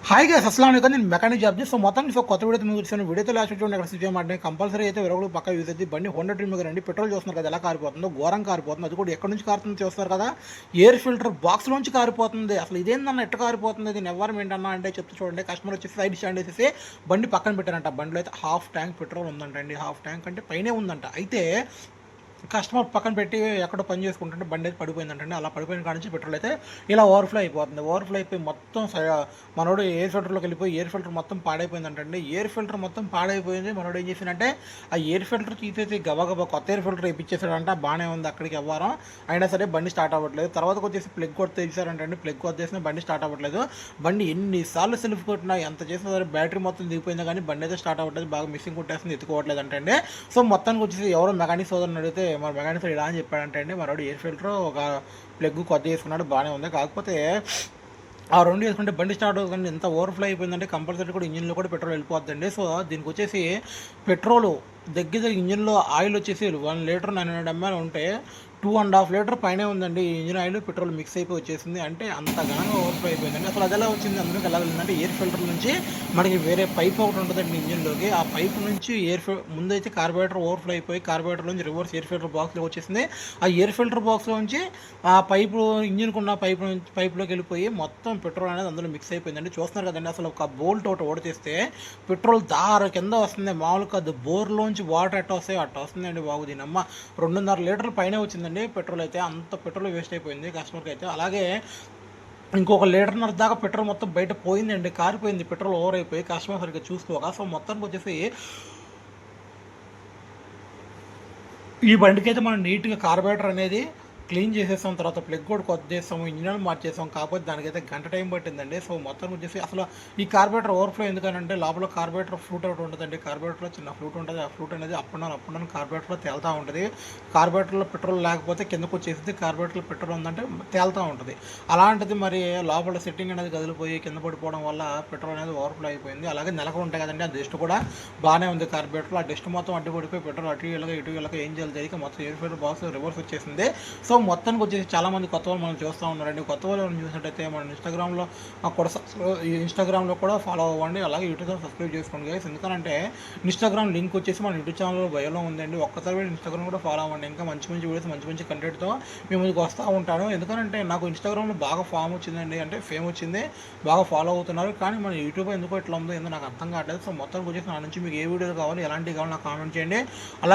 Hi guys అస్సలాము అలైకుం. నేను mechanic job చేసి మొత్తం కొత్త వీడియోతో మీకు వచ్చాను. వీడియోతో లాస్ట్ చూడండి. అక్కడ స్విచ్ చేయమంటే కంపల్సరీ అయితే విరగలు పక్క యూజ్ అయితే బండి హోండా డ్రీమ్ రండి. పెట్రోల్ చూస్తున్నారు కదా ఎలా కారిపోతుందో, ఘోరం కారిపోతుంది. అది కూడా ఎక్కడి నుంచి కారుతుందో చూస్తారు కదా, ఎయిర్ ఫిల్టర్ బాక్స్ నుంచి కారిపోతుంది. అసలు ఇదేందన్న ఎట్ట కారిపోతుంది, ఇది ఎన్వైర్మెంట్ అన్న అంటే చెప్తే చూడండి. కస్టమర్ వచ్చేసి సైడ్ స్టాండ్ వేసేసి బండి పక్కన పెట్టారంట. బండిలో అయితే హాఫ్ ట్యాంక్ పెట్రోల్ ఉందంట అండి. హాఫ్ ట్యాంక్ అంటే పైనే ఉందంట. అయితే కస్టమర్ పక్కన పెట్టి ఎక్కడో పని చేసుకుంటుంటే బండి అయితే పడిపోయిందంటే, అలా పడిపోయిన కాడ నుంచి పెట్రోల్ అయితే ఇలా ఓవర్ఫ్లో అయిపోతుంది. ఓవర్ఫ్లో అయిపోయి మొత్తం మనోడు ఎయిర్ ఫిల్టర్లోకి వెళ్ళిపోయి ఎయిర్ ఫిల్టర్ మొత్తం పాడైపోయిందంటే, ఎయిర్ ఫిల్టర్ మొత్తం పాడైపోయింది. మనోడు ఏం చేసిందంటే ఆ ఎయిర్ ఫిల్టర్ తీసేసి గబగబా కొత్త ఎయిర్ ఫిల్టర్ వేయించేసాడంట. బాగానే ఉంది అక్కడికి ఎవ్వరం, అయినా సరే బండి స్టార్ట్ అవ్వట్లేదు. తర్వాతకు వచ్చేసి ప్లగ్ కొట్టి తెచ్చారంటే ప్లగ్ కొట్టి చేసిన బండి స్టార్ట్ అవ్వట్లేదు. బండి ఎన్నిసార్లు సెల్ఫ్ కొట్టినా ఎంత చేసినా సరే బ్యాటరీ మొత్తం దిగిపోయింది, కానీ బండి అయితే స్టార్ట్ అవ్వట్లేదు. బాగా మిస్సింగ్ కొట్టేస్తుంది, ఎత్తుకోవట్లేదు అంటే. సో మొత్తానికి వచ్చేసి ఎవరో మెకానిక్ సోదరుని అడిగితే మన మెకానిక్ ఇలా అని చెప్పాడంటే అండి, మరోడు ఎయిర్ ఫిల్టర్ ఒక ప్లగ్ కొత్త చేసుకున్నాడు, బాగానే ఉంది. కాకపోతే ఆ రెండు వేసుకుంటే బండి స్టార్ట్ అవుతుంది. ఎంత ఓవర్ఫ్లో అయిపోయిందంటే కంపల్సరీ కూడా ఇంజిన్లో కూడా పెట్రోల్ వెళ్ళిపోద్దండి. సో దీనికి వచ్చేసి పెట్రోలు దగ్గర ఇంజిన్లో ఆయిల్ వచ్చేసి 1 లీటర్ 900 ml ఉంటే 2.5 లీటర్ పైనే ఉందండి. ఇంజిన్ ఆయిల్ పెట్రోల్ మిక్స్ అయిపోయి వచ్చేసింది. అంటే అంత ఘనంగా ఓవర్ఫ్లో అయిపోయిందండి. అసలు అది ఎలా వచ్చింది, అందులోకి ఎలా వెళ్ళిందంటే ఎయిర్ ఫిల్టర్ నుంచి మనకి వేరే పైప్ ఒకటి ఉంటుందండి ఇంజిన్లోకి. ఆ పైప్ నుంచి ముందైతే కార్బోరేటర్ ఓవర్ఫ్లో అయిపోయి కార్బోరేటర్ నుంచి రివర్స్ ఎయిర్ ఫిల్టర్ బాక్స్లో వచ్చేసింది. ఆ ఎయిర్ ఫిల్టర్ బాక్స్లో నుంచి ఆ పైపు ఇంజిన్కి ఉన్న పైప్లోకి వెళ్ళిపోయి మొత్తం పెట్రోల్ అనేది అందులో మిక్స్ అయిపోయిందండి. చూస్తున్నారు కదండి, అసలు ఒక బోల్ట్ ఒకటి ఓడితేస్తే పెట్రోల్ దార కింద వస్తుంది. మామూలుగా అది బోర్లోంచి వాటర్ ఎట్ట వస్తాయి అట్ట వస్తుందండి బాబు. దీనమ్మ 2.5 లీటర్ల పైన వచ్చిందండి పెట్రోల్ అయితే. అంత పెట్రోల్ వేస్ట్ అయిపోయింది కస్టమర్కి అయితే. అలాగే ఇంకొక 1.5 లీటర్ దాకా పెట్రోల్ మొత్తం బయట పోయిందండి, కారిపోయింది. పెట్రోల్ ఓవర్ అయిపోయి కస్టమర్ సరిగ్గా చూసుకోక. సో మొత్తానికి వచ్చేసి ఈ బండికి అయితే మనం నీట్గా కార్బోరేటర్ అనేది క్లీన్ చేసేసాం. తర్వాత ప్లగ్ కూడా కొత్త చేస్తాము, ఇంజిన్ మార్చేసాం. కాకపోతే దానికైతే గంట టైం పట్టిందండి. సో మొత్తం వచ్చేసి అసలు ఈ కార్బోరేటర్ ఓవర్ఫ్లో ఎందుకనంటే లోపల కార్బోరేటర్ ఫ్లూట్ ఒకటి ఉంటుందండి. కార్బోరేటర్లో చిన్న ఫ్లూట్ ఉంటుంది. ఆ ఫ్లూట్ అనేది అప్ అండ్ డౌన్ కార్బోరేటర్లో తేలుతూ ఉంటుంది. కార్బోరేటర్లో పెట్రోల్ లేకపోతే కిందకు వచ్చేసి కార్బోరేటర్లో పెట్రోల్ ఉందంటే తేలుతూ ఉంటుంది. అలాంటిది మరి లోపల సెట్టింగ్ అనేది కదిలిపోయి కింద పడిపోవడం వల్ల పెట్రోల్ అనేది ఓవర్ఫ్లో అయిపోయింది. అలాగే నెలకు ఉంటాయి కదండి, ఆ డస్ట్ కూడా బాగానే ఉంది కార్బోరేటర్లో. ఆ డస్ట్ మొత్తం అడ్డుపడిపోయి పెట్రోల్ అటు ఇటు ఏం చేయాలి తెలియక మొత్తం ఎయిర్ ఫిల్టర్ బాక్స్ రివర్స్ వచ్చేసింది. సో మొత్తానికి వచ్చేసి చాలామంది కొత్త వాళ్ళు మనం చూస్తూ ఉన్నారండి. కొత్త వాళ్ళు చూసినట్టయితే మన ఇన్స్టాగ్రామ్లో కూడా ఇన్స్టాగ్రామ్లో కూడా ఫాలో అవ్వండి. అలాగే యూట్యూబ్లో సబ్స్క్రైబ్ చేసుకోండి గైస్. ఎందుకంటే ఇన్స్టాగ్రామ్ లింక్ వచ్చేసి మన యూట్యూబ్ ఛానల్లో బయోలో ఉందండి. ఒక్కసారి ఇన్స్టాగ్రామ్ కూడా ఫాలో అవ్వండి. ఇంకా మంచి వీడియోస్ మంచి కంటెంట్తో మేము ముందుకు వస్తూ ఉంటాను. ఎందుకంటే నాకు ఇన్స్టాగ్రామ్లో బాగా ఫామ్ వచ్చిందండి, అంటే ఫేమ్ వచ్చింది, బాగా ఫాలో అవుతున్నారు. కానీ మన యూట్యూబ్ ఎందుకో ఇట్లా ఉందో ఏందో నాకు అర్థం కావట్లేదు. సో మొత్తానికి వచ్చేసి నా నుంచి మీకు ఏ వీడియోలు కావాలి, ఎలాంటివి కావాలి నాకు కామెంట్ చేయండి. అలాగే